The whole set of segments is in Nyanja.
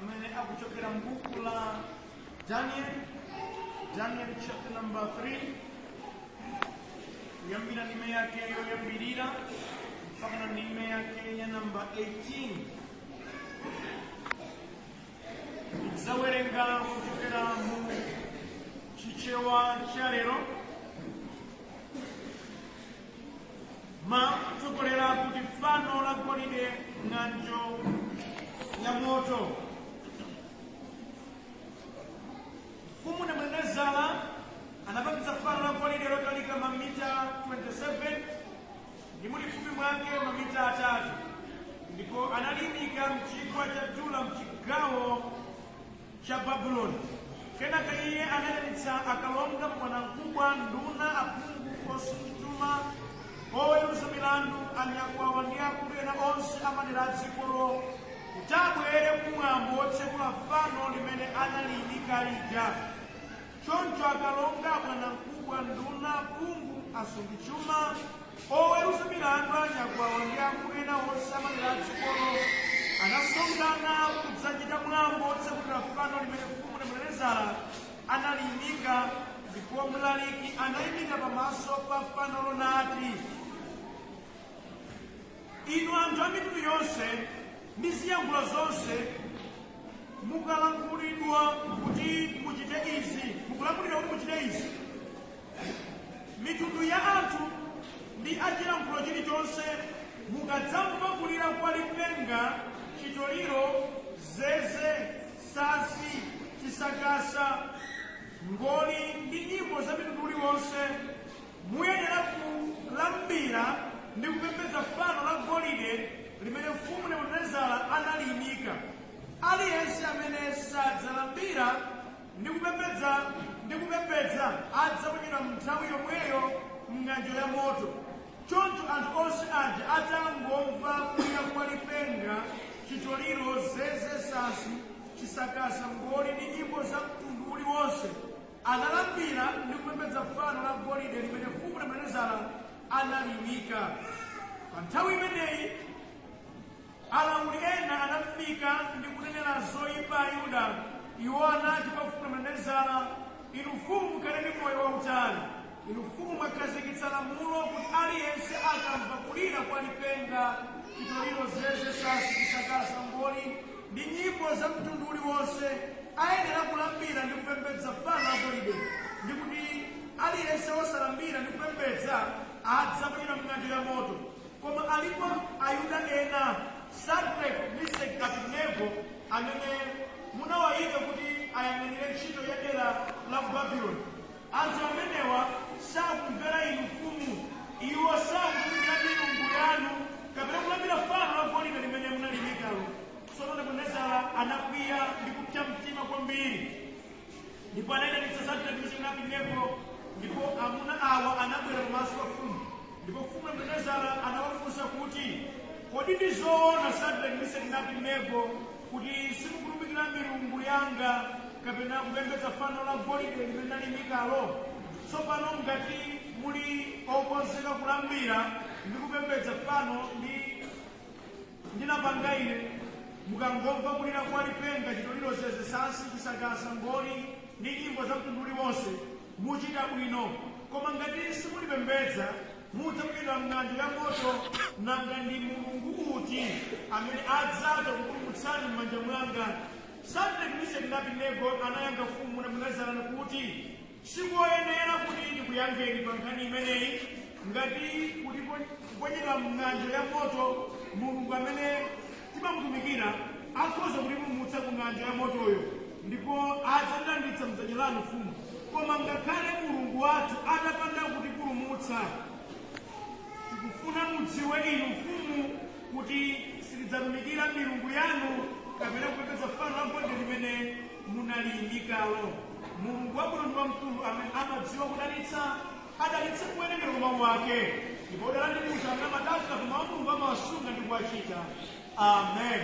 amene akuchokera m'buku la Daniel chapter number 3 kuyambira ndime yake yoyambirira mpaka na ndime yake ya number 18. Tidzawerenga kuchokera mu chichewa cha lero tsogolera kuti fano la golide ng'anjo ya moto. Mfumu Nebukadinezara anapangitsa fano la golide lotalika mamita 27 ndi mulifupi mwake mamita 3, ndipo analimika mchigwa cha Dura mchigawo cha Babuloni. Kenaka iye anayang'anitsa akalonga, bwanamkubwa, nduna, aphungu, osunthuma, oweruza milandu, anyakwawa ndi akulu ena onse amadera a dzikolo kuti abwere kumwambo wotsekula fano limene analiyimika lija. Choncho akalonga, bwanamkubwa, nduna, aphungu, asungichuma, oweruza milandu, anyakwawa ndi akulu ena onse amadera a dzikolo anasonkhana kudzachita mwambo wotsekula fano limene mfumu Nebukadinezara analiyimika. Ndipo mlaliki anayimika pamaso pa fanolo nati, inu anthu a mitundu yonse ndi ziyankhulo zonse, mukulamulidwa kuti muchite izi. Mitundu ya anthu ndi achilankhulo chilichonse mukadzamva kulira kwa lipenga, chitoliro, zeze, sansi, chisakasa, ngoli ndi nyimbo za mitundu uliwonse, muyenera kulambira ndi kupembedza fano la golide limene mfumu Nebukadinezara analiyimika. Aliyense amene sadzalambira ndi kupembedza adzaponyedwa m'nthawi yomweyo m'ng'anjo ya moto. Choncho anthu onse aja atangomva kulira kwa lipenga, chitoliro, zeze, sansi, chisakasa, ngoli ndi nyimbo za mtundu uliwonse, analambira ndi kupembedza fano la golide limene mfumu Nebukadinezara analiyimika. Pa nthawi imeneyi alamuli ena anafika ndi kunenera zoyipa a Yuda. Iwo anati kwa mfumu Nebukadinezara, inu mfumu mukhaleni moyo wautali. Inu mfumu mwakhazikitsa lamulo kuti aliyense akamva kulira kwa lipenga, chitoliro, zeze, sansi, chisakasa, ngoli ndi nyimbo za mtundu uliwonse ayenera kulambira ndi kupembedza fano la golide, ndi kuti aliyense wosalambira ndi kupembedza adzaponyedwa m'ng'anjo ya moto. Koma alipo Ayuda ena, Shadraki, Mesaki ndi Abedenego, amene munawayika kuti ayang'anire ntchito ya dera la ku Babuloni. Anthu amenewa sakumvera inu mfumu. Iwo sakutumikira milungu yanu kapena kulambira fano la golide limene munaliyimikalo. Tsono Nebukadinezara anakwiya ndi kupsa mtima kwambiri, ndipo anayitanitsa Shadraki, Mesaki ndi Abedenego, ndipo amuna awa anabwera pamaso pa mfumu. Ndipo mfumu Nebukadinezara anawafunsa kuti, kodi ndi zoona Shadraki, Mesaki ndi Abedenego kuti simukutumikira milungu yanga kapena kupembedza fano la golide limene naliyimikalo? Tsopano ngati muli okonzeka kulambira ndi kupembedza fano ndinapanga ine, mukangomva kulira kwa lipenga, chitoliro, zeze, sansi, chisakasa, ngoli ndi nyimbo za mtundu uliwonse, muchita bwino. Koma ngati simulipembedza, mudzaponyedwa m'ng'anjo ya moto. Nanga ndi mulungu uti amene adzatha kupulumutsani m'manja mwanga? Shadraki, Mesaki ndi Abedenego anayankha mfumu Nebukadinezara kuti, sikoyenera kuti ndikuyankheni pa nkhani imeneyi. Ngati kuponyedwa m'ng'anjo ya moto, mulungu amene timamutumikira akhoza kutipulumutsa ku ng'anjo ya motoyo, ndipo adzatilanditsa m'dzanja lanu mfumu. Koma ngakhale mulungu wathu atapanda kutipulumutsa, tikufuna mudziwe inu mfumu kuti sitidzatumikira milungu yanu kapena kupembedza fano la golide limene munaliyimikalo. Mulungu wabwino ndi wamkulu amene amadziwa kudalitsa, adalitse kuwerengera kwa mawu ake, ndipo odala ndi munthu amene amadalira pa mawu a Mulungu amawasunga ndi kuwachita. Amen.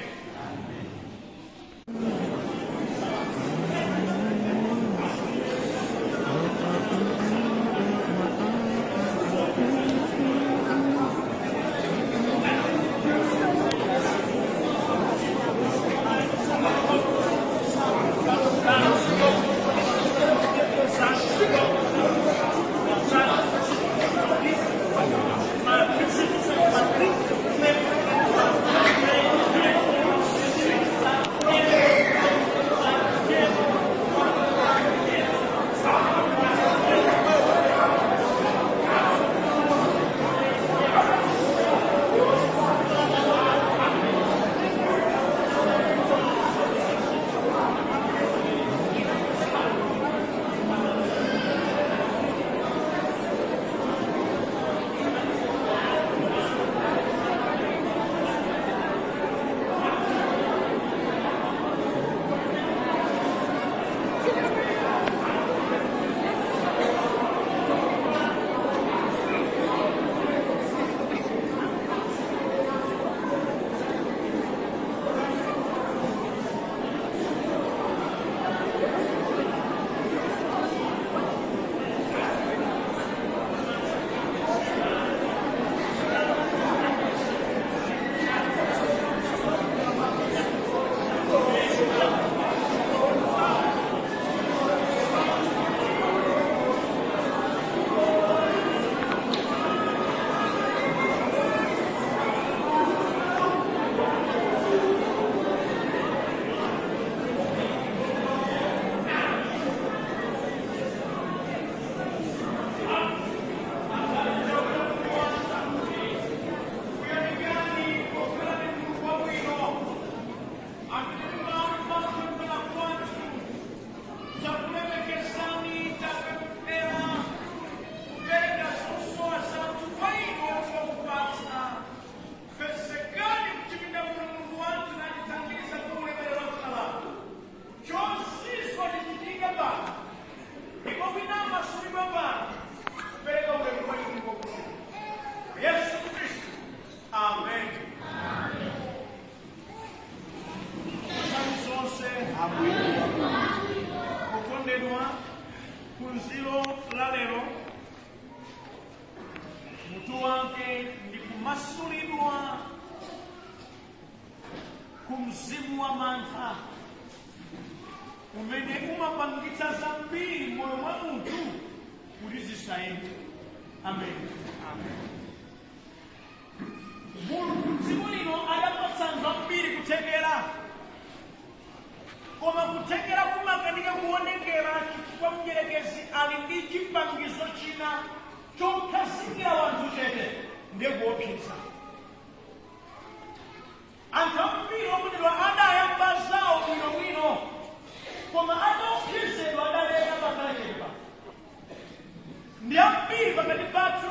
ku mzimu wa mantha umene umapangitsa zambiri moyo mwa munthu kuti zisayende. Amen. Mulungu dziko lino adapatsa zambiri kuthekera, koma kuthekera kumakanika kuonekera chifukwa mdierekezi ali ndi chipangizo china chokhazikira wanthu chete ndiye kuopseza. Anthu ambiri okondedwa adayamba zawo bwinobwino, koma ataopsezedwa adaleka pakalekepa. Ndi ambiri pakati pathu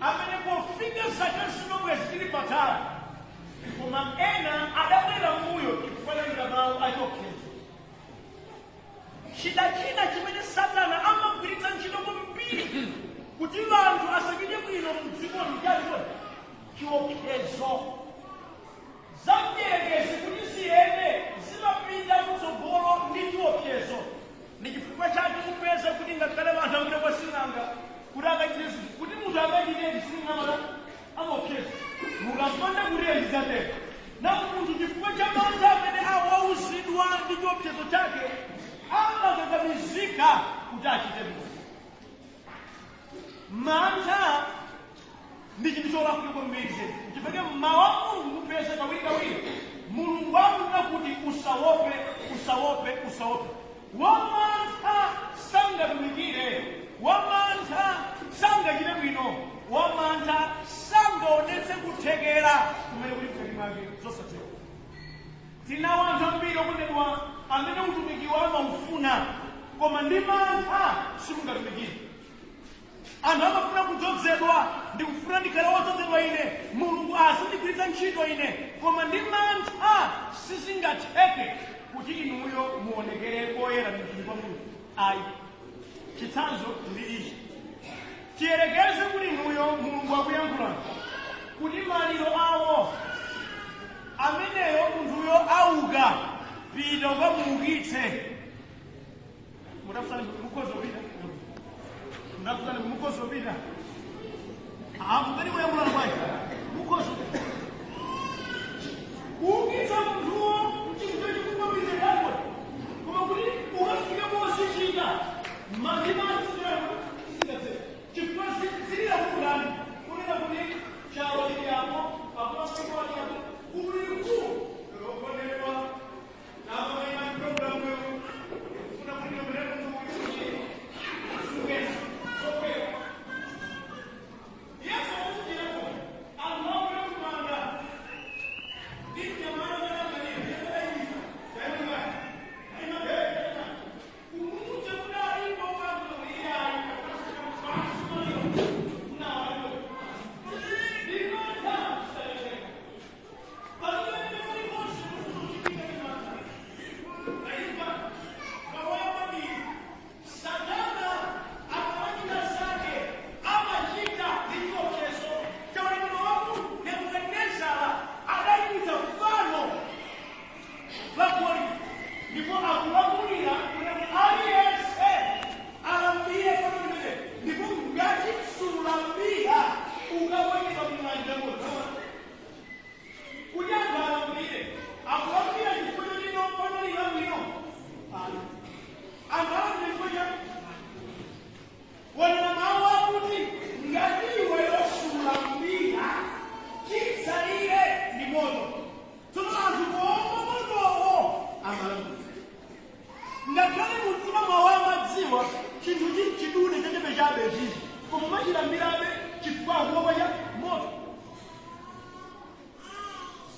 amene pofika zaka zino bwezi tili patali, koma ena adabwera mbuyo chifukwa cha mawu achiopsezo. Chida china chimene Satana amagwiritsa ntchito kwambiri kuti anthu asachite bwino mdziko mchalicho chiopsezo. Zamdierekezi kuti ziyende zimapita kutsogolo ndi chiopsezo. Ndi chifukwa chake kupeza kuti ngakhale anthu amene kwasinanga kuti akachite zinthu kuti munthu akachite zisingamala amaopseza mukakonda kuti alizateka na munthu chifukwa cha mantha amene awauzidwa ndi chiopsezo chake amakakamizika kuti achite bwino. Mantha ndi chinthu cholakwika kwambiri. Chifukwa mmawu a Mulungu kupeza kawirikawiri Mulungu akunena kuti usaope, usaope, usaope. Wamantha sangatumikire, wamantha sangachite bwino, wamantha sangaonetse kuthekera kumene kuli mkati mwake zosatheka. Tinawo anthu ambiri okondedwa amene utumiki wawo amaufuna, koma ndi mantha simungatumikire. Anthu amafuna kudzozedwa, ndikufuna ndikhale wodzozedwa ine, Mulungu azindigwiritsa ntchito ine, koma ndi mantha sizingatheke kuti inuyo muonekere poyera mtima kwa Mulungu. Ayi. Chitsanzo ndi ichi. Tiyerekeze kuti inuyo Mulungu akuyankhula kuti maliro awo ameneyo munthuyo auka pita ukamuukitse. Mutafuna mukuzopita? Mutafuna mukuzopita? Mukati kuyankhula kwaje? Mukuzopita. Ukitsa munthuwo chinthu chikukwapitsa yako. Koma kuti ukafika posichita mazima singathe. Chifukwa zilira kulani kunena kuti chalo chili yako aposiko ali yako kuliku lokondedwa nabo ina programu yo kufuna kuti mbele mtu sugesa okay yeso usijira ko Allah kumanga ndi jamani na ndani yeso ayi aina beka umuche kuna ipo kwa iya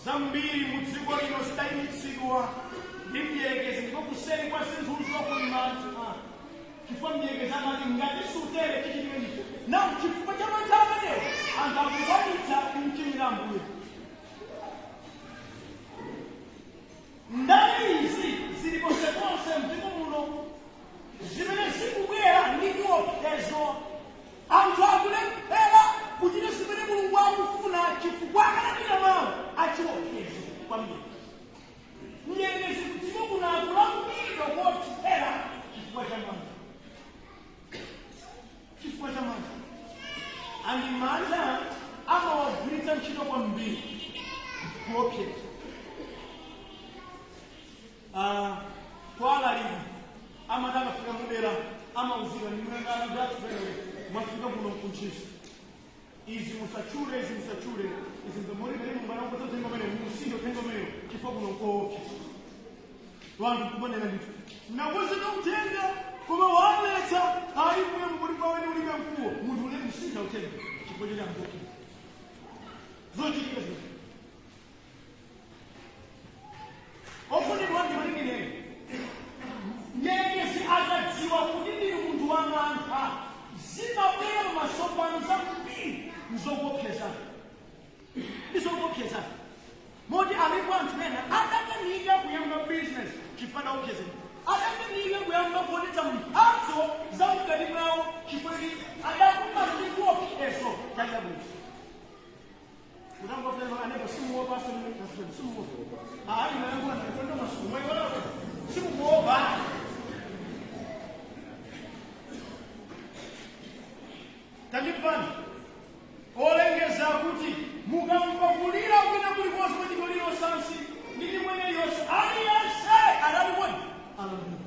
zambiri mudziko lino zidayimitsidwa ndi mdierekezi ndipo kuseri kwa zinthu zokulimantha. Chifukwa mdierekezi amati ngati sutere chichitike ndicho. Na chifukwa cha mantha amenewo anthu akukwanitsa kumchimwira Ambuye. Ndani izi zili konsekonse mdziko muno zimene zikubwera ndi chiopsezo. Anthu akulephera kuchita zimene Mulungu akufuna chifukwa akanadira mawu achiopsezo kwambiri. Mdierekezi kudziko kuno akulamulidwa kothera chifukwa cha mantha. Chifukwa cha mantha. Andi mantha amawagwiritsa ntchito kwambiri kuopseza. Kwala ligi ama ndanga fika mudera ama uzira ni mwanga ndatu mwafika kuno kunchisi izi musachure izi ndomori bali mu bana ko tengo mene musindo tengo mene kifo kuno ko wangu kubonera ndicho na woze no utenga kuma waleta hari mwe muri kwa wewe uri mkuo mundu ule musindo utenga kifo jya mboki zote kiasi ofuni wangu bali nene yeye si agadziwa kudini mundu wanga zimabwera masopano zambi nzokopeza modi alipo antmena akakaniga kuyamba business chifana ukeze akakaniga kuyamba kuoneza mphatso za mkati mwawo chifani adakuma ndikuo eso kajabu unambo fleva anebo simuo paso ni simuo ai nangu na kwenda masumo wala simuo ba Talibani olengeza kuti mukamfakulira kwina kulikonse kwachitoliro sansi ndili mwene yonse aliyese adaliwoni alambi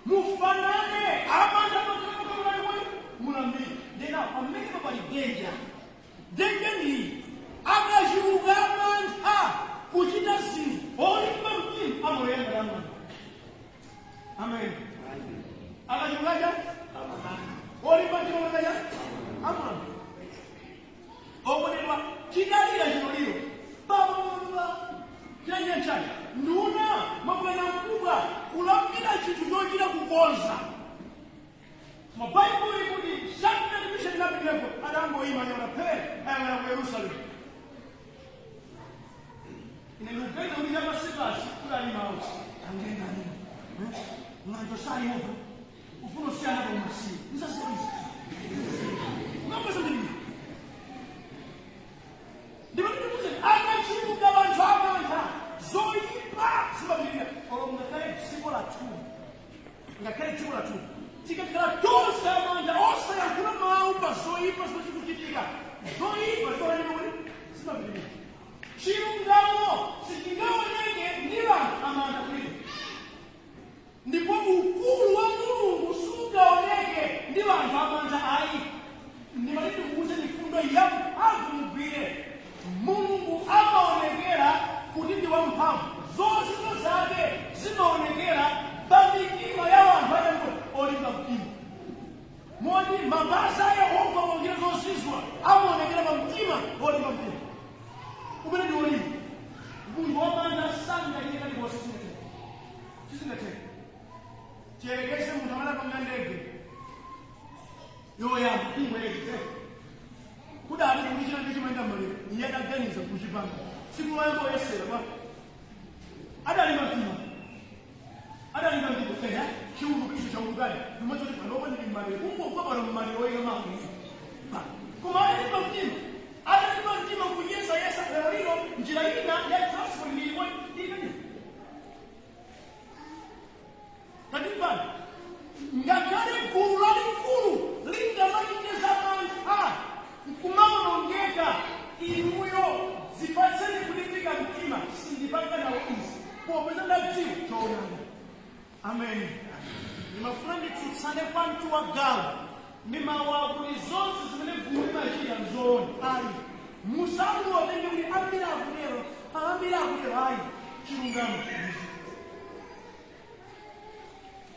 mufanane amataaaaaai mulambiri ndena pamene papali denja ndi akachiruka amantha kuchita zinthu olimba mtima amoyenga lamana amen akachirukaja olimba mtima wakaja amen okonedwa chidalira chitoliro baba chenye nduna mabwana mkubwa kulambira chinthu chochita kukonza mabaibuli kuti shakna dimisha linapileko adangoima nyona pe ayangana ku Yerusalemu inelugenda uliza masikasi kula ni mauti angenda nini unajosali hopo ufuno siana kwa umasi nisasiwezi unapesa nini ndivyo nitukuze akachiruka bantu abanta zoipa sibabilia ngakale tsiko la tu tikakhala tonse amanja onse yakula maupa zoipa zochikuchitika zoipa zolanimoni sibabilia chilungamo sikingaoneke ndi bantu amanja kulipo ndipo ukulu wa Mulungu sungaoneke ndi bantu amanja ayi ndimaliti kukuze mifundo yamphamvu mugwire Mulungu amaonekera kuti ndi wamphamvu zonse zake zimaonekera pamitima ya wanthu adango olimba mtima modi mabasa ya Yehova wongera zozizwa amaonekera pamtima olimba mtima umene ndi olimba Mulungu wamanja sanga iye kali wose sizingateka cherekese munthu amene apanga ndege yoyamba imwelekeze kudali kulichina ndichimenda maliro iye adaganiza kuchipanga siku wangu yesera kwa adalima mtima eya chiungu kicho cha ungani mmoja ni panoba ni maliro kwa bana maliro ile mama kuma alima mtima adalima mtima kuyesa lero njira ina ya transfer ni iwe nini kadibana ngakale kulali kulu linda makingeza manja kumaonongeka inuyo zipatseni kulipika mtima sindipanga na uizi kuopeza ndadziwo choonana amen nimafuna nditsutsane kwa mtu wa gawo nimawakuli zonse zimene gulu machira nzooni ayi musangu watenge kuti ambira akutero ayi chilungamo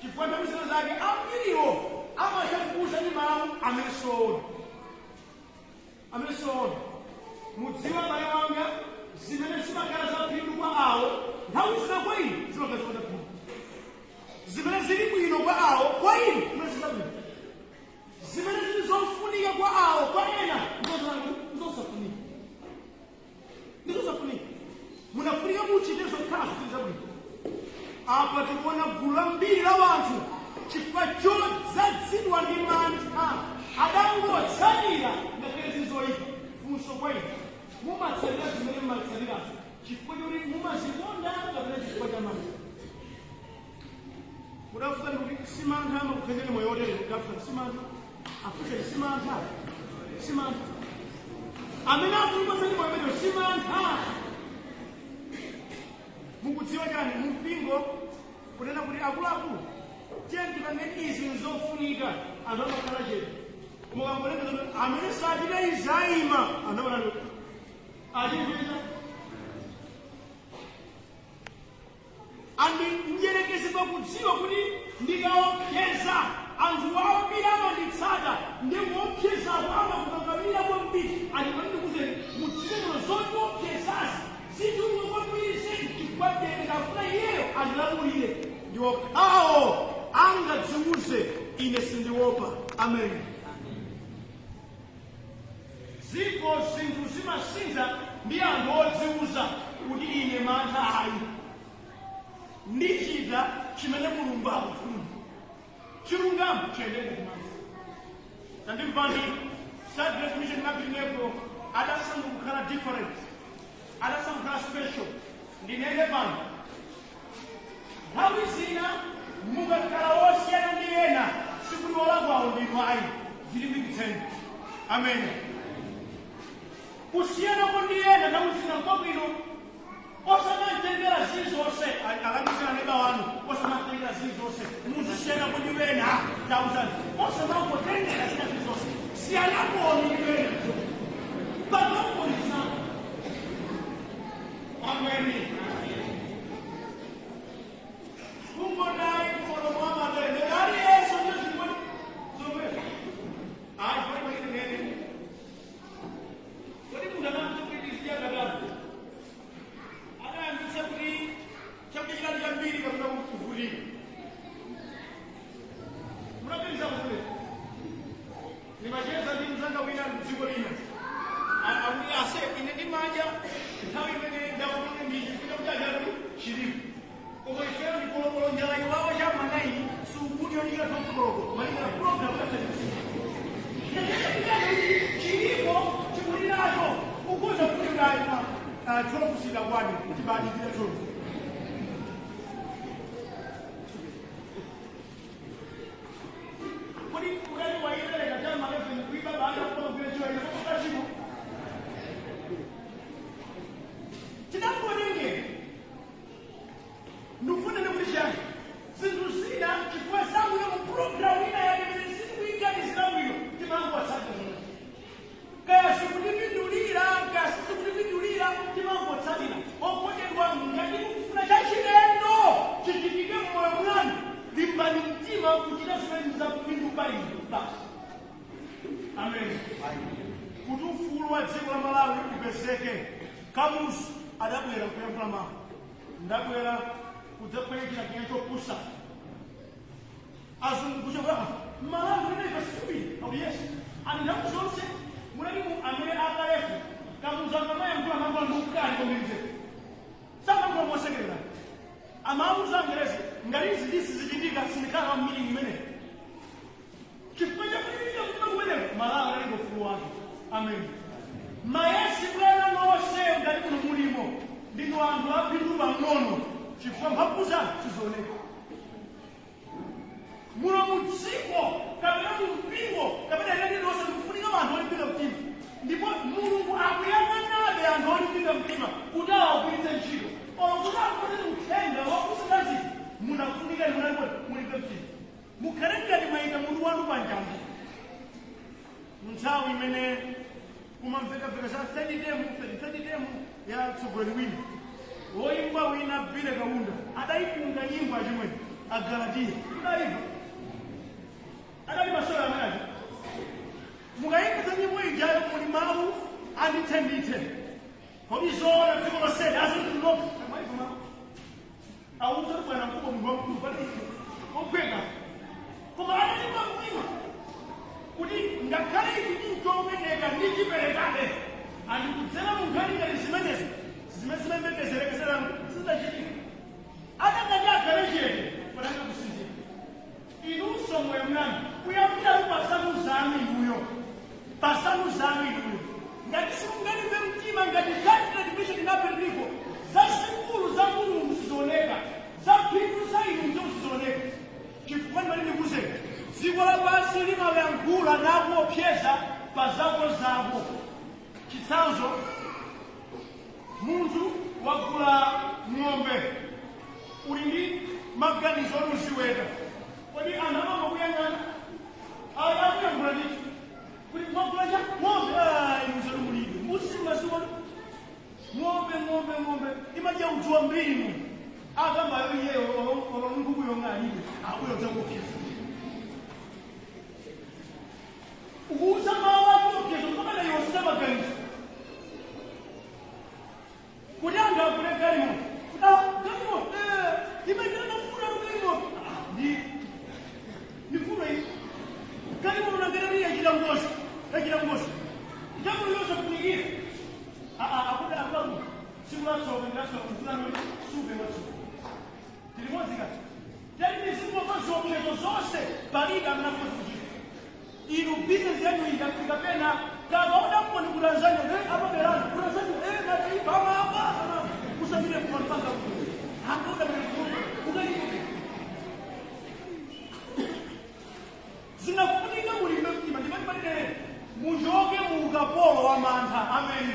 chifukwa misero zake ambiriwo amachakukuza ni mawu amesoona mudziwa bale wanga zimene zimakhala za phindu kwa awo nthawi zina kwa inu zimakhala za phindu zimene zili bwino kwa awo kwa inu zimene zili zofunika kwa awo kwa ena ndizosafunika munafunika muchite zokhala zili zabwino apa tikuona gulu lambiri la wanthu chifukwa chodzazidwa ndi mantha adangotsalira ngakhale zizoyipa funso kwa inu mumatsalira zimene mumatsalirazo chifukwa choti mumazikonda kapena chifukwa cha mantha mudafuta ndikuti simantha amakuphendeni moyo wotere mudafuta simantha afuta simantha amene akulipatsani moyo wotere simantha mukudziwa chani mpingo kunena kuti akuluakulu tenti pamene izi nzofunika anthu amakhala chete mukangonena kuti amene sachita izayima anaona achimvita andi njerekezi pakudziwa kuti ndikaopseza anthu awambiri amanditsata ndikuopsezako amakukangamira kwambiri andipandikuze mudzimeno zotiopsezazi zituluka kwambiri zedi chifukwadere kafuna iyeyo andilamulire ndiwokhawo angadziuze ine sindiopa. Amen. Ziko zinthu zimasintha ndi anthu odziuza kuti ine mantha ayi ndichita chimene mulungu akufuna chilungamo chiyendere kumantha. Tandimvani Shadrach, Meshach ndi Abednego adasankha kukhala different, adasankha kukhala special. Ndinene pano nthawi zina mukakhala osiyana ndi ena sikuliwola kwawo ndinu ayi zilimbikitseni. Amen. Kusiyana ndi ena nthawi zina nkobwino osamamtengera zilizonse akandisana neba wanu osamamtengera zilizonse muzisiyana ndi wena tauzani osamangotengera zina zilizonse siyanakoni ndi wena panopolizana. Amen. Kungodai kumono mwa mabele ali yesu ndio zimwe zomwe ayi kwa nini wadi mundana mtukilizia kadabu anaambisa kuti chakujila njambiri kwa kufuli mnapinza kufuli ni majeza ni mzanga wina mzigo lina awuli ase inedi maja tawi mene dawa mene miji kuja mjajaru shirifu obo ifeo ni kolokolo njala iwawa jama nai suukuni yonigila tofukoloko malingala program kata chiripo chikulinacho ukuza kuligaima tolokusida kwani kutibadikile tolo kodi kudali wailele katama lefe ni kuiba baada kuwa kulechiwa ina kukashimo chidapo nenge nufune nekulisha zinthu zina chifukwa zangu ya muprogramu ina yake mene sikuikani zinawiyo timangu watsata zona kaya sikutipindulira kaya sikutipindulira timangu watsatira okondedwa ngati mukufuna chachilendo chichitike mmoyo mwanu limbani mtima kuchita zimene zakupinduka inu basi. Amen. Kuti ufulu wa dziko la Malawi upezeke Kamuzu adabwera kuyankhula mawu ndabwera kudzakwerekera kinyachopusa azungukuje kwa Malawi nene fasikubi au yes ani ndaku zonse mulalimu amene akalefu Kamuzu akamaya mkula mambo ndukali komenze samba kwa mwasekelera amauza angerezi ngalizi disi zichitika sinikala mmili imene chifukwa chakulitika kutima kumeneko Malawi aliko ufulu wake. Amen. Mayesi bwana nose ngali kuno mulimo ndino anthu apindula mnono chifukwa mphamvu zanu sizioneka muno mudziko kapena mumpingo kapena leni lonse kufunika anthu olimbika mtima ndipo mulungu akuyang'anabe anthu olimbika mtima kuti awagwiritse ntchito olo kuti akupateni uthenga wakusakazi munafunika munalipo mulimbe mtima mukhale ngati mwayika mutu wanu panjanja nthawi imene kumamvekaveka za 30 temu ya tsogoleri wina woimba wina Bile Kaunda adaitunga nyimbo achimwene Agalatiya udaiva adali masoya amene mukayimba nyimbo ijayo muli mawu andithendithe kodi zoona dziko lonseli azitinoka amaiva mawu awuza kuti bwana mkubwa mungu wamkulu pati okweka koma adalimba mtima kuti ngakhale ichi nchomeneka ndichiperekade andikudzera munkhalikali zimenezi zimezimembetezelekeserano sizachitika adakati akhale chete pananga kusinzira inunso moyo mnanu kuyambirapo pasanu zanu inuyo ngati simungalimbe mtima ngati Shadrach, Meshach ndi Abednego zasikulu za mulungu sizioneka za phindu za inu njo sizioneka chifukwa ndikuze dziko lapansi limayankhula nakuopseza pa zako zako. Chitsanzo munthu wagula ng'ombe uli ndi maganizo onuziweka kodi anthu amangokuyang'ana akuyangula ndicho kuti mwagula cha ng'ombe inuza lumulidwe musimasiwa ng'ombe imadya udzu wambiri mu akambayo iyeyo olonkuku yong'alidwe akuyo zakukeza ukuza mawa akukeza mpakana yosita maganizo kuti anthu akule galimo galimo imaitira mafuna lumilimo ndifuna iyi galimo unangereriya yachita ngozi jambo yosafunikira akuti akulamu sikulatsoka ndirasokufunanoi supe watsuka tilimodzi kati talimizimova zopsezo zonse palibe aminakozi kuchita inu bizinesi yanu ikafika pena kakaona mkoni ku Tanzania apaberana ku Tanzania mataifa amapa kusamire kumalipanga kuti hakuna ukalipo zinafunika mulime mtima ndipalipanine mujoke mu ukapolo wa mantha amen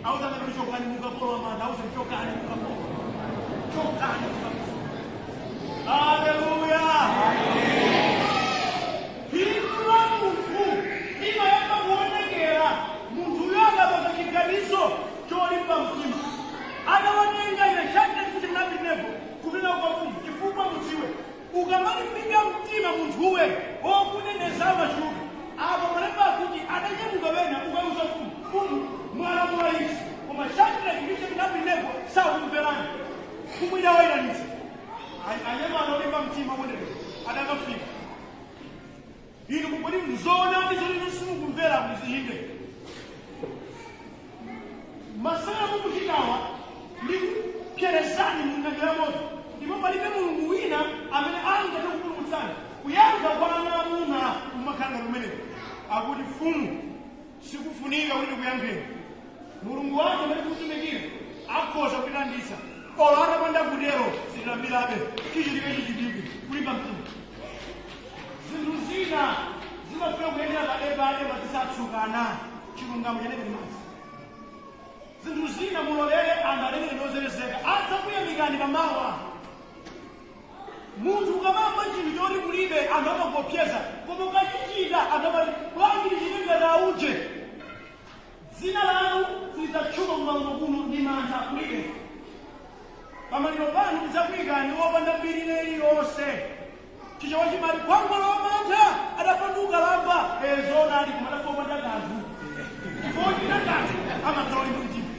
auzana kuchokani mu ukapolo wa mantha auze chokani mu ukapolo chokani mu ukapolo haleluya hikula munthu imayamba kuonekera munthu yakapata chiganizo cholimba mtima adawanenga ine chake kuti mnabinepo kupita ukafumu chifukwa mudziwe ukamalimbika mtima munthuwe okuneneza mashuka apo malemba kuti adanyamuka wena ukauza mfumu mwala mwalisi koma chakira chikiche mnabinepo sakumverani kumwira wailanisa anyama anolimba mtima mweneko adakafika inu kukodi mzona ndizolino simukumvera muzihinde masala mukuchitawa ndi kupyerezani mung'anjira moto ndipo palibe mulungu wina amene angate kupulumutsani kuyankha kwa ana amuna kumakhala kumeneko akuti mfumu sikufunika kuti kuyankheni mulungu wake amene kutumikira akhoza kulanditsa olo atapanda kutero zilambilabe chichitike chichitike kulimba mtima zinthu zina zimafika kuyendera padebade patisatsukana chilungamo chaneke limazi zinthu zina mulolere anthu alekere nozerezeka adzakuyamikani pamawa munthu ukamamba chinthu choti kulibe anthu amangopyeza koma ukachichita anthu amati bwanji chitengera auje dzina lanu lidzatchuka mmalungo kuno ndi mantha kulibe pamaliro panu tidzakuyikani wopanda mbiri iliyonse chichewa chimati kwangwala wamantha adafanduka lamba zona ali kumadafoka ndakanthu kodi ndakanthu amakhala olimba mtima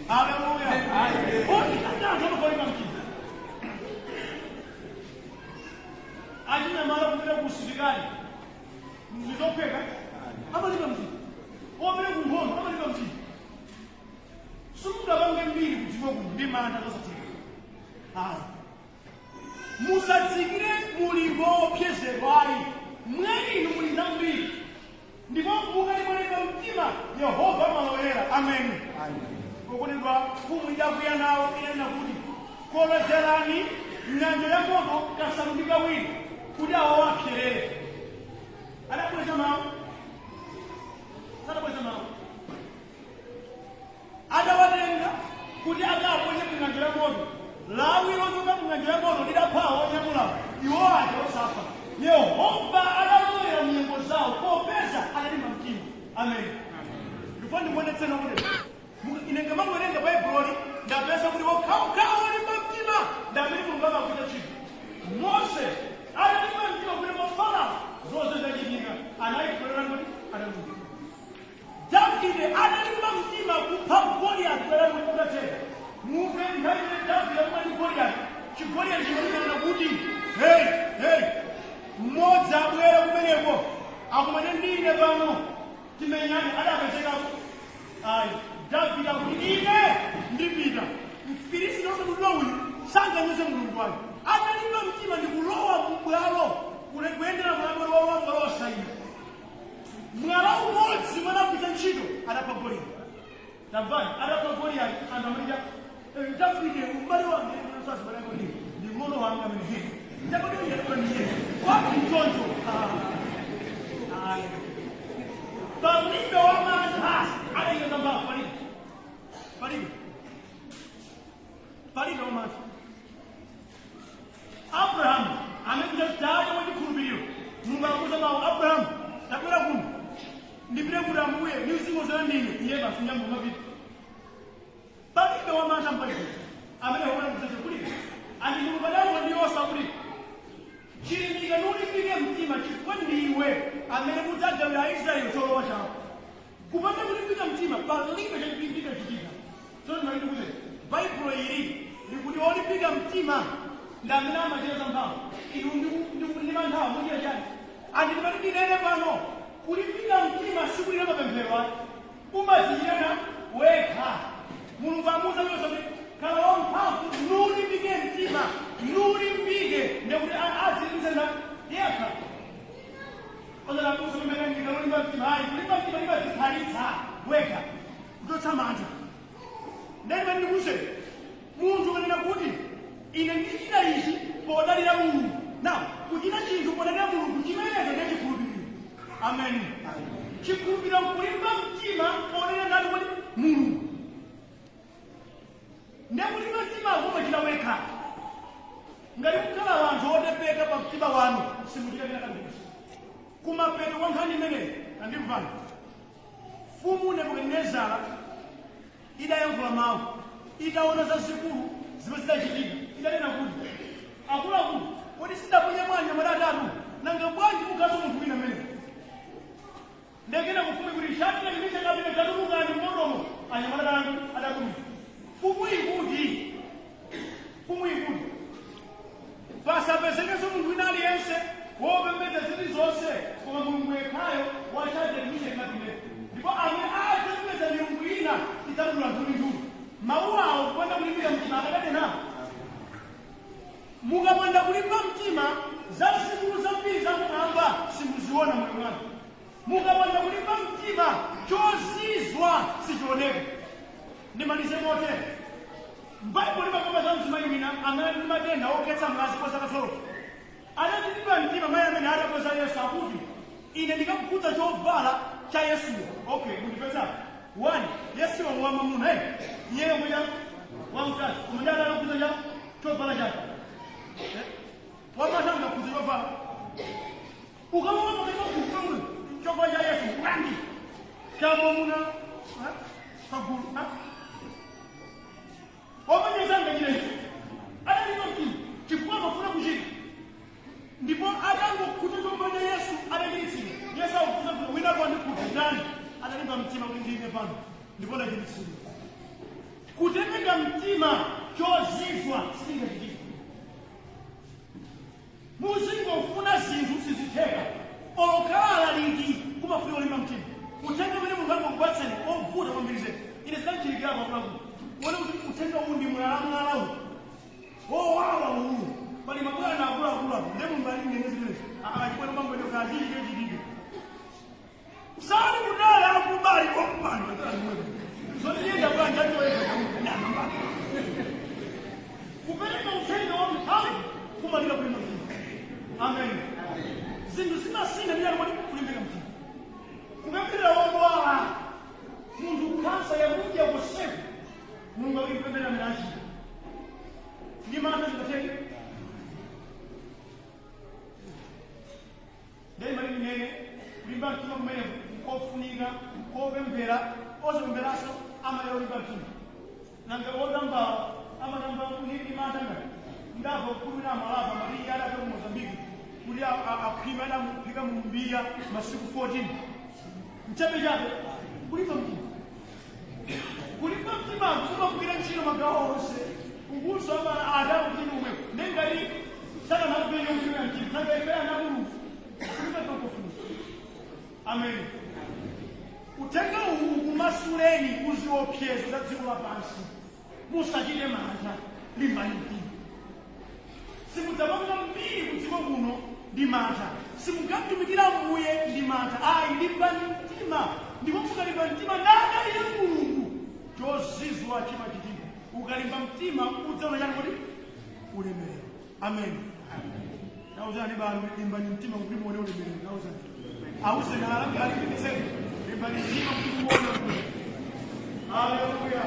haleluya kodi ndakanthu amakhala olimba mtima achinyamala kupita kusilikali ndizopheka amalimba mtima opita kunkhondo amalimba mtima simungapange mbiri kudziwa kuti ndi mantha zosatheka musadzikire mulingo wopyezedwayi mwainu muli zambiri ndipo mukalipolemba mtima yehova amaloyera amen kokondedwa mfumu idakwiya nawo inena kuti kolozerani ng'anjo ya moto kasanu ndi kawiri kuti awo apyerere adabweza mawu sadabweza mawu adawatenga kuti akaponye mng'anjo ya moto lawi lochoka mng'anjo ya moto lidaphawa onyamulawo iwo ake osafa yehova adaloyera mnyengo zawo popeza analimba mtima amen ndifuna ndikuonetseni kuti ine ngamangwerenga bhaibuloli ndapeza kuti okhaokhawo olimba mtima ndamene mulungu amakuita chinthu mose analimba mtima kuti Farao zonse zachitika anayikolera kuti analumbira davide analimba mtima kupha Goliati kwera kuti kudatera muve nthawi imene davide akumati Goliati chigoliati chimalinana kuti hey mmodzi abwera kumeneko akumane ndine pano timenyane adapezekapo ayi davide akuti ine ndipita mfilisiti osadulira uyu sanganyoze mulungu wake analimba mtima ndikulowa mubwalo kuyendera mlamwero wawanga losaina mwala umodzi mwanapita ntchito adapha Goliati tabani adapha Goliati anthu amalija davide umbali wange sazibalakoni ndi mng'ono wanga amene ndakodiyaaniye wapi mtonjo palibe wamantha adayeza mbala palibe palibe wamantha. Abrahamu amene mdala wachikhulupiriro, Mulungu akuza mawu, Abrahamu takwera kuno ndipite kuti Ambuye ndi mzimu zandine iye basi nyambo mapita. Palibe wamantha mpalibe amene wona kuzache kulibe andi Mulungu adawo ndiyosa kulibe chilimika nulimbike mtima chifukwa ndiwe amene kudzagawira Aisraeli cholowa chawo. Kupanda kulimbika mtima palibe chalimbika chichita. So ndimaiti kuti Baibulo ili likuti olimbika mtima ndi amene amacheza mphamvu. Inu ndi manthawa muchita chani? Andi ndimati ndinene pano kulimbika mtima sikulira mapemphero ake. Umazichita wekha. Mulungu amuza yonse kuti khala wamphamvu nulimbike mtima nulimbike ndekuti azirizena yekha. Ozana kuso kumene ndikalimba mtima hayi kulimba mtima limazikhalitsa wekha kuchotsa mantha. Ndimene ndikuse munthu kanena kuti ine ndichita ichi podalira Mulungu. Now kuchita chinthu podalira Mulungu chimenecho ndiye chikhulupiriro. Amen. Chikhulupiriro kulimba mtima podalira ndani kuti Mulungu. Ndekulimba mtima kumachita wekha. Ngati kukhala wanthu otepeka pa mtima wanu simuchita kena kabisa. Kumapeto kwa nkhani imeneyi andimvani. Mfumu Nebukadinezara idayankhula mawu itaona zazikulu zimene zidachitika idanena kuti akuluakulu kodi sidaponya bwanji anyamata atatu nanga bwanji kukhaso munthu wina amene ndekena mfumu kuti shati limisha kabine tatulukani mmotomo anyamata atatu. Mfumu ikuti pasapezekenso munthu wina aliyense wopembedza zinthu zonse koma Mulungu yekhayo washati limisha kabine. Ndipo amene adzapembedza milungu ina idzatula ndulu. Mawu awo kupanda kulimbika mtima akadanena. Mukapanda kulimba mtima zazikulu zambiri zakumwamba simuziona moyo mwanu. Mukapanda kulimba mtima chozizwa sichioneka. Ndimalize motere. M'Baibulo limakamba za mzimayi wina amene ndi matenda okhetsa mkazi kwa zaka 12. Adalimba mtima mayi amene adakonza Yesu akuti ine ndikakukhudza chovala cha Yesuyo. Okay, mundipeza. One, Yesu wa mwamuna yeye mmoja wa mtatu. Kumjana anakuza ja chovala chake. Wamatanga kuzirofa. Ukamwona kwa kufunga chovala cha Yesu rangi. Kama muna kaguru. Wamanya zanga nyine. Ana niko kifua mafuna kushika. Ndipo adango kutoka Yesu anajisi. Yesu akufunga wina kwa ndani. Atalimba mtima mwingine pano. Ndipo na jisi. Kutembea mtima chozizwa singa jiki. Muzingo ufuna zinthu siziteka. Okala lingi kuma fuyo limba mtima. Utenga mene mungango kubatsani ovuta kwambirize. Ine zidanchirikira kwa kulaku. Wale utenga undi mwala huu. Wala huu. Bali mabwana na kula. Ndemu mbali ngezi ngezi. Akajipona mambo ndio kazi jiji. Sali kudala akubali kwa mwana. Zote yenda kwa njato wewe kama namba. Kupeleka utendo wa mtali kumalika kwa Mungu. Amen. Zindu sina bila kulimbika mtini. Kupeleka wao Mungu kansa ya Mungu ya kusefu. Mungu alipenda mnaji. Ni maana tunataka. Dai mali nene kulimba mtima kumene kofunika kopemphera ozemberaso amayolo libatini nanga odamba amanamba kunili matanga ndavo kulina malapa mali yala kwa Mozambique kuli aphima na mphika mumbia masiku 14 mchape jabe kulimba mtima kuba kugira nchino magawo ose uguso ama adamu kinu umwe nengali sana na kubenyo kinu ya nchino nanga ifea na Mungu kulimba tokofu. Amen. Utenga umasuleni kuziopyezo za dziko lapansi. Musachite mantha limba mtima. Simudzapanga mbiri kudziko kuno ndi mantha. Simukatumikira Mbuye ndi mantha. Limba mtima. Ndipo mukalimba mtima ndani ya Mulungu. Chozizwa chimachitika. Ukalimba mtima udzaona chani kuti ulemerero. Amen. Nauzani banu limba mtima kuti muone ulemerero. Nauzani. Awuse na alamu alipendezeni. Limba mtima kuti muone ulemerero. Hallelujah.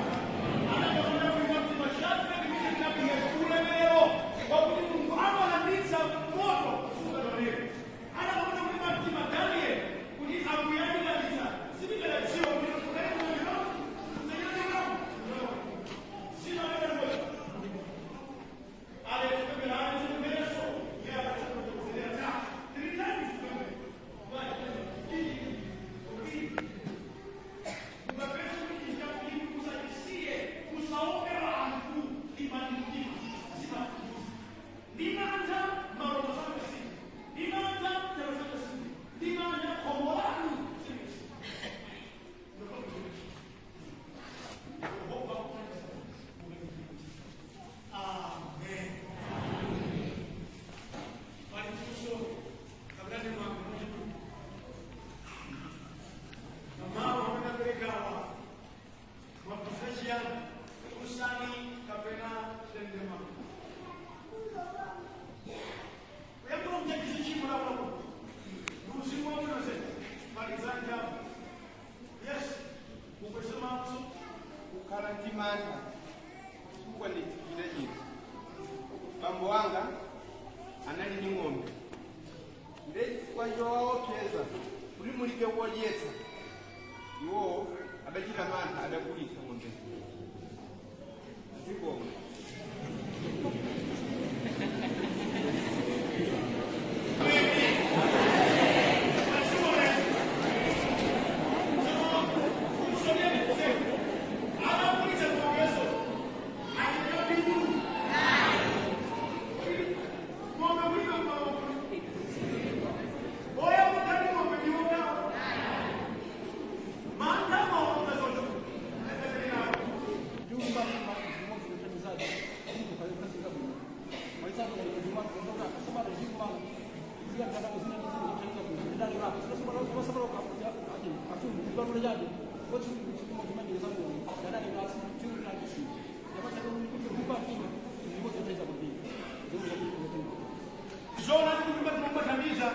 zona ndikuimba tinombothandiza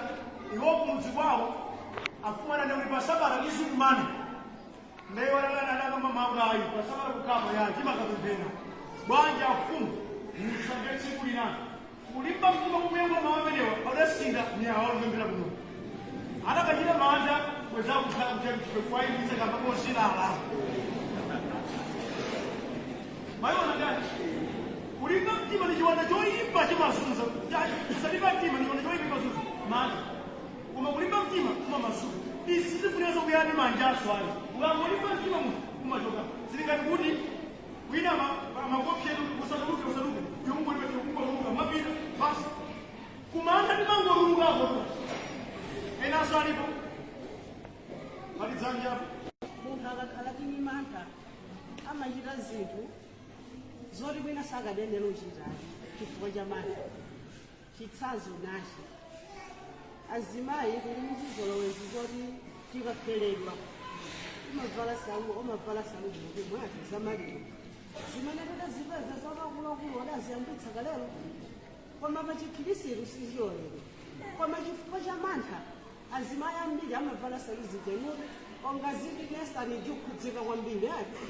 iwo kumudzi kwawo afumana ndakuti pasabata ndisukumane ndaiwalalanakamamaunayi pasabata kukama ya chimakapemphera bwanja afumu musange tsiku linalo kulimba mtima kumuyamba mawu amenewa padasinda miyawa olupemphera kuno adakachita manja kwezakukhala kuchaichike kwayimitsa kambakosirala mayiona ndani kulimba mtima ni chiwanda choyimba chimazunza kusalimba mtima ni chiwanda choyimba chimazunza manja koma kulimba mtima kumamasuka isi sizifuneza kuyani manja aswali ukangolimba mtima kumachoka zilikati kuti wina makopshetu usaluke yungoliweungoluka mapita basi kumanda timangolulukako enaso alipo palidzanjapo munthu akatini mantha amachita zinthu zoti bwina sakadenera uchitali chifukwa cha mantha chitsanzo nacho azimayi kuli muzizolowezi zoti tikapheledwa umavala sangu kuti mwati zamaliro zimene tidazipeza zakakulakulu adaziyambitsa kalero koma pachikhirisitu sichiyolero koma chifukwa cha mantha azimayi ambiri amavala sangu zigenuti ongazipikesani jikhudzika kwambiri ati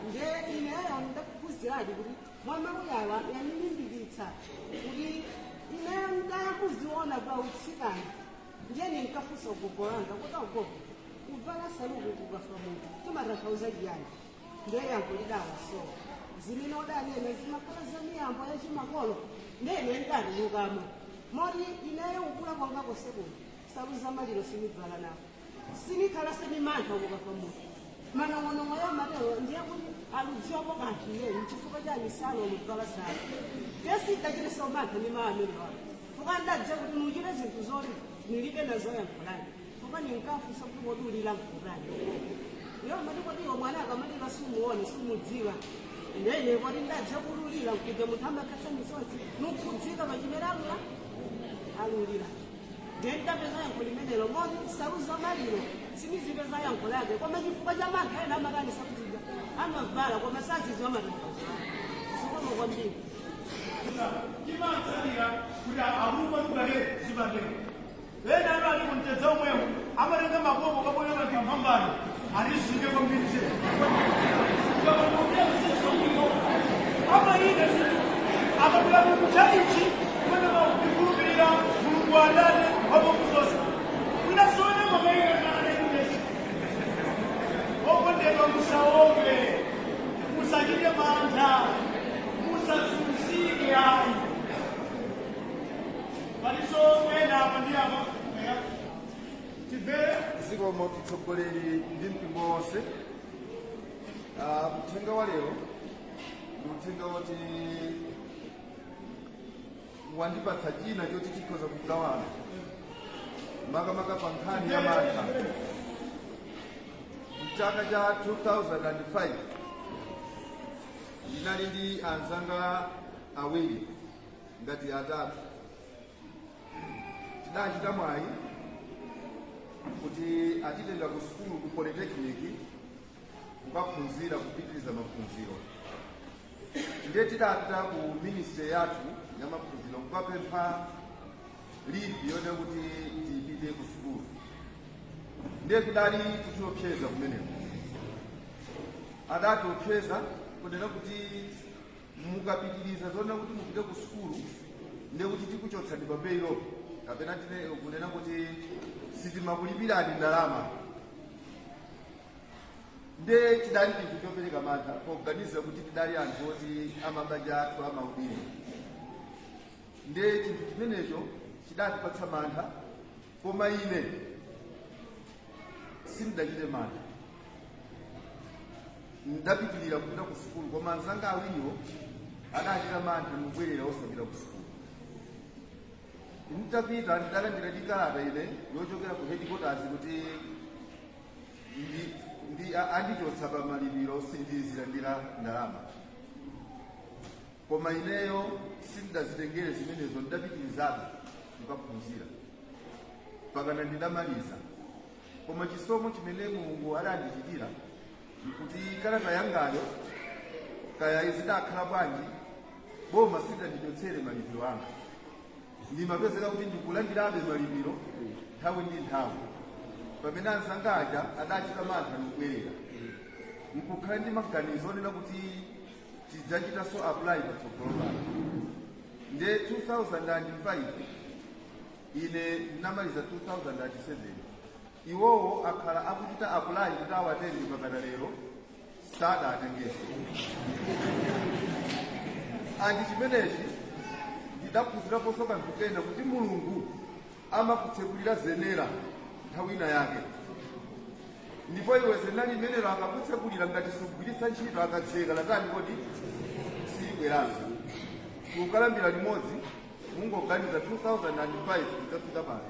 nde ineyo ndakuphunziradi kuti mwamauyawa yanilimbikitsa kuti ineyo ndakuziona pa utsikana njeni nkafunsa ugogolanga kuti ugogo kuvala saluku kukafa munthu timatanthauza chiyani ndeyango lidawa so zimene udanena zimakhala za miyambo yachimakolo ndene ndatulukamo moti ineyo ukula kwangako sekuno salu zamaliro sinivala nawo sinikhala senimantha kukafa munthu manong'onong'o ya matero ndiye kuti aludziwapo kanthu yeni chifukwa chani salo mukuvala salo yesidachitisa umantha ni maamiro ako fuka ndadziwa kuti muchite zinthu zoti nilibe nazoyankhulani fuka ninkafunsa kuti modulira mkutani iyo matikotiwo mwana akamalira sumuone sumudziwa ndene kuti ndadziwa kululira mkude munthu amakhatsa misozi nukhudzika pachimene alulira ndendapeza yankho limenelo moti salu zamaliro simizipeza yankho lake koma chifukwa cha mantha ena amakanisa kutidya amavala koma saziziwa matanthauzo zikomo kwambiri chimatsalira kuti arupa tukale zibandera ena ano ali kumtedza omwewo amatenga makomo kabonera kimpambano alizike kwambiri amaine akapita kuchaichi kumene makukulupirira mulungu adane wapokuzosa kwinasone mamaikakananekunesi okondedwa musaombe musachite mantha musazunzike ayi paliso ena apa ndi apa timvere zikomo mtsogoleri ndi mpingo wonse uthenga wa lero ndi uthenga woti wandipatsa china choti chikhoza kugawana makamaka pa nkhani ya mantha. Mchaka cha 2005 ndinali ndi anzanga awiri ngati atatu tidachita mwayi kuti atitenga ku sukulu ku polytechnic kukaphunzira kupitiriza maphunziro. Ndiye tidapita ku ministry yathu ya maphunziro kukapempha leave yone kuti tipite ku sukulu. Ndiye kudali kutiopseza kumeneko adatiopseza kunena kuti mukapitiriza zona kuti mupite ku sukulu ndiye kuti tikuchotsani pa payroll kapena kunena kuti sitimakulipirani ndalama. Ndiye tidali chinthu chopereka mantha poganiza kuti tidali anthu oti amabanja athu amaudini. Ndiye chinthu chimenecho chidatipatsa mantha koma ine sindachite mantha. Ndapitirira kupita ku sukulu koma anzanga awiriwo adachita mantha nobwerera osapita ku sukulu. Nditapita ndidalandira dikalata ine yochokera ku headquarters kuti andichotsa pa malipiro sindizilandira ndalama. Koma ineyo sindazitengere zimenezo ndapitirizabe kukaphunzira pakana ndinamaliza. Koma chisomo chimene Mulungu adandichitira kuti kalata yangayo kaya zidakhala bwanji boma silindichotsere malipiro anga. Ndimapezeka kuti ndikulandirabe malipiro nthawi ndi nthawi. Pamene anzanga aja adachita mantha ndikubwerera. Nkukhala ndi maganizo onena kuti tidzachitanso apply patsogolo pano. Nde 2005 ine ndinamaliza 2007. Iwowo akhala akuchita apply kuti awatenge pakana lero sadaatengese. Andi chimenechi ndidaphunziraponso kanthu kena kuti Mulungu amakutsekulira zenera nthawi ina yake. Ndipo iwe zenera limenelo akakutsekulira ngati sugwiritsa ntchito akatseka latani kodi silibweranso. Kukalambira limodzi mungoganiza 2005 ikafika pano.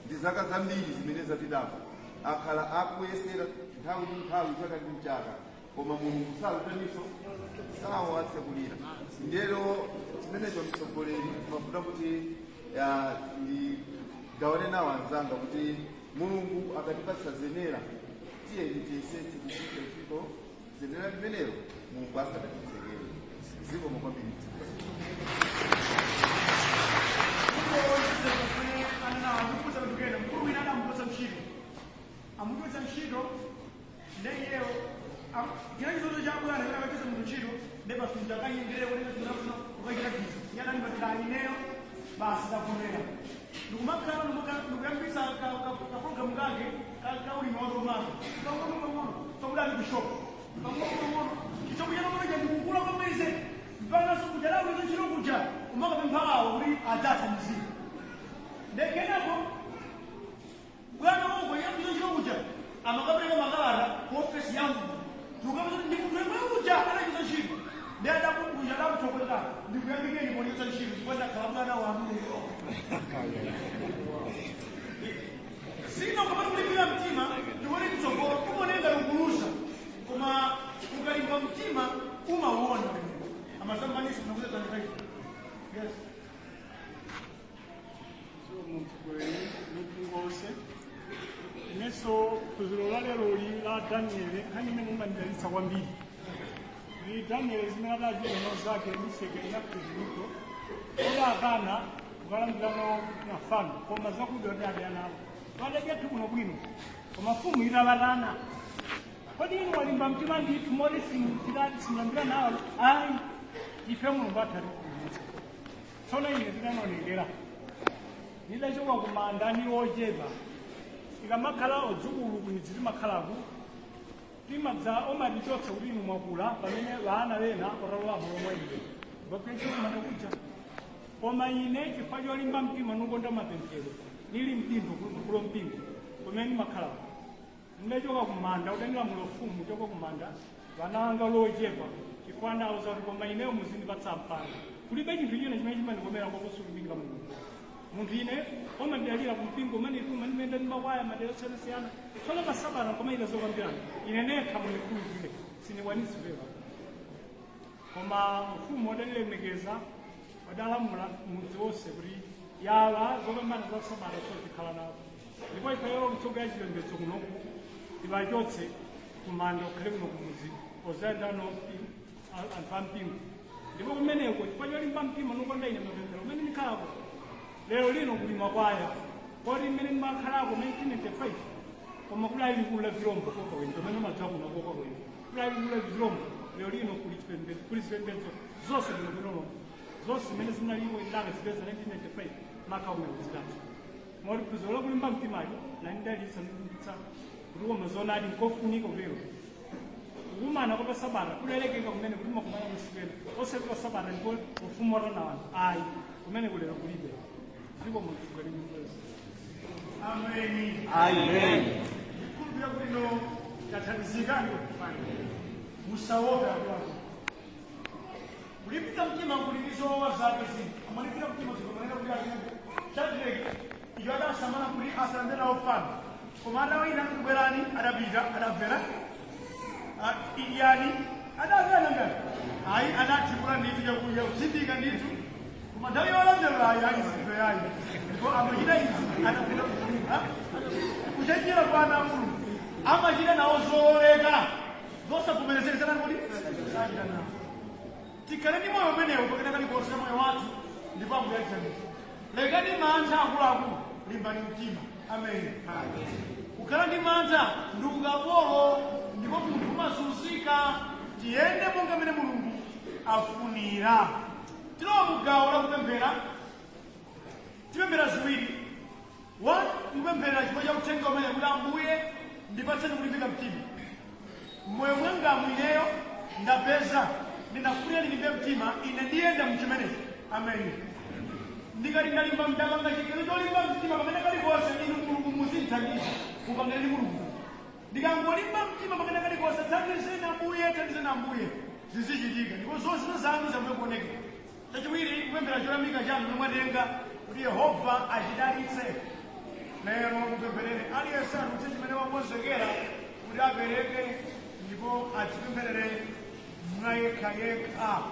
Ndi zaka zambiri zimene zapitapo. Akhala akuyesera nthawi ndi nthawi chaka ndi chaka. Koma Mulungu salutaniso sawatsekulira. Ndero chimenecho mtsogoleri mafuta kuti ndigawane nawo anzanga kuti Mulungu akatipatsa zenera tiyeni tiyesetse kuchita ntchito zenera limenelo Mulungu asadatitsekere. Zikomo kwambiri. Amutwetsa ntchito ndeyeyo kila chizoto chakwe anakapetesa mu ntchito ndepafunja kanyengere kuti tinafuna kukachita kizo yanani patidani neyo basi takomera ndikumakhala ndikuyambisa ka program kake kaulima watomaka kaungomang'ono pakudali kushopo kaungomang'ono chichopo chanomoja ndikukula kwambirize mpaka sokuja lakuizo ntchito kuja umakapemphawo kuti adzatha mzimu ndekenako bwana wangu yambizo chikuja amakapereka makalata ku ofesi yangu tukamuza ndikukuja anachiza ntchito ndi adakukuja adakuchokoleka ndikuyambikeni kuonetsa ntchito chifukwa ndakhala bwana wanu sino kamati kulipira mtima ndikuone kutsogolo kumonenga lukulusa koma ukalimba mtima umauona amasambanisi kunakuza tandikaii. Yes. Ngose neso kuzulola lero la Daniel hanyuma mumandalisa kwambiri ni Daniel zimela jeno zake niseke ya kuzito ola kana kukalambirano na fano koma zakudodya yana wale getu kuno bwino koma fumu irabalana kodi ni walimba mtima ndi tumole simtirati simambira nawo ai ife mu batari kuza sona ine zinanonelera nidachoka kumanda ni ojeba ikamakhala odzukulu kuniziri makhalaku timadza omadichotsa kuti inu mwakula pamene vana vena oralowa mulomwe iwe vakuecho kumanda kuja koma ine chifukwa cholimba mtima nukonda mapemphero nili mpingo kulo mpingo kumene makhalaku ndidachoka kumanda utengera mulofumu choka kumanda vana vanga lojepa chifukwa ndauza kuti koma ineyo muzindipatsa mpanda kulibe chinthu china chimene chimandikomera kwakusulubinga Mulungu. Munthu ine omandiyalira kumpingo mani tuma nimenda nimakwaya madera siyana sola basabana koma ila zokwambirana ine nekha mulikhulupirire sinikwanisi veva koma mfumu wadalilemekeza wadalamula mudzi wonse kuti yala zopambana za sabata sozikhala nawo ndipo ifeyo mtsogo ya chilembetso kunoku ivachotse kumanda ukhale kuno kumuzi ozayendano anthu ampingo ndipo kumeneko chifukwa cholimba mtima nukonda ine mapemphero umene nikhalako lero lino kulima kwaya kodi mmene makhalako 1995 koma kudali kula virombo koka wendo mene madzaku na koka wendo kudali kula virombo lero lino kuli chipembedzo zonse bwino zonse mmene zinalipo indanga zipeza 1995 maka umene zitatu mori kuzolo kulimba mtimayo na ndalitsa nditsa kuti koma zona ali nkofunika lero kumana kwa sabana kulelekeka kumene kulima kumana kusipena ose kwa sabana ndipo ufumo rona wanu ayi kumene kulero kulibe. Amen. Amen. Kumbia kuno katalizikani musawoga kwako. Ulipita mtima kulizo wazake zi. Amalipita mtima zikomana kulia ngende. Shadrach ijoda samana kuli asandela ofana. Komanda wa ina kuberani adabija adavera. Iyani adavera ngani. Ai anachukua nditu ya kuya usindika nditu. koma nthawi yolandelerayo aizifeyayi ndipo amachita izi anakula kulima kuchenjera kwa ana mulungu amachita nawo zoleka zosavomerezekesana kuti sachita nawo. Tikhale ndi moyo umenewu pakena kalikonse ka moyo wathu ndipo Ambuye atithandize. Lekani mantha akuluakulu, limbani mtima. Amen. Kukhala ndi mantha ndi ukapolo ndipo munthu umazunzika. Tiyende monga mmene Mulungu afunira. Tilowa mu gawo la kupemphera. Tipemphera ziwiri. One, kupemphera chifukwa cha uthenga umene kuti Ambuye ndipatseni kulimbika mtima. Moyo mwangamu ineyo ndapeza ndinafunira ndilimbe mtima ine ndiyenda mchimenechi. Amen. Ndikati ndalimba mdamanga chikali cholimba mtima pamene kalikonse inu Mulungu muzinthandiza kupangana ndi Mulungu. Ndikangolimba mtima pamene kalikonse thandizeni Ambuye zizichitika ndipo zonse zanu zambuye kuonekera. Chachiwiri kupemphera cholamika chanu mwatenga kuti Yehova achidalitse. Lero mupempherere aliyense atulutse chimene wakonzekera kuti apereke ndipo atipempherere mwa yekha.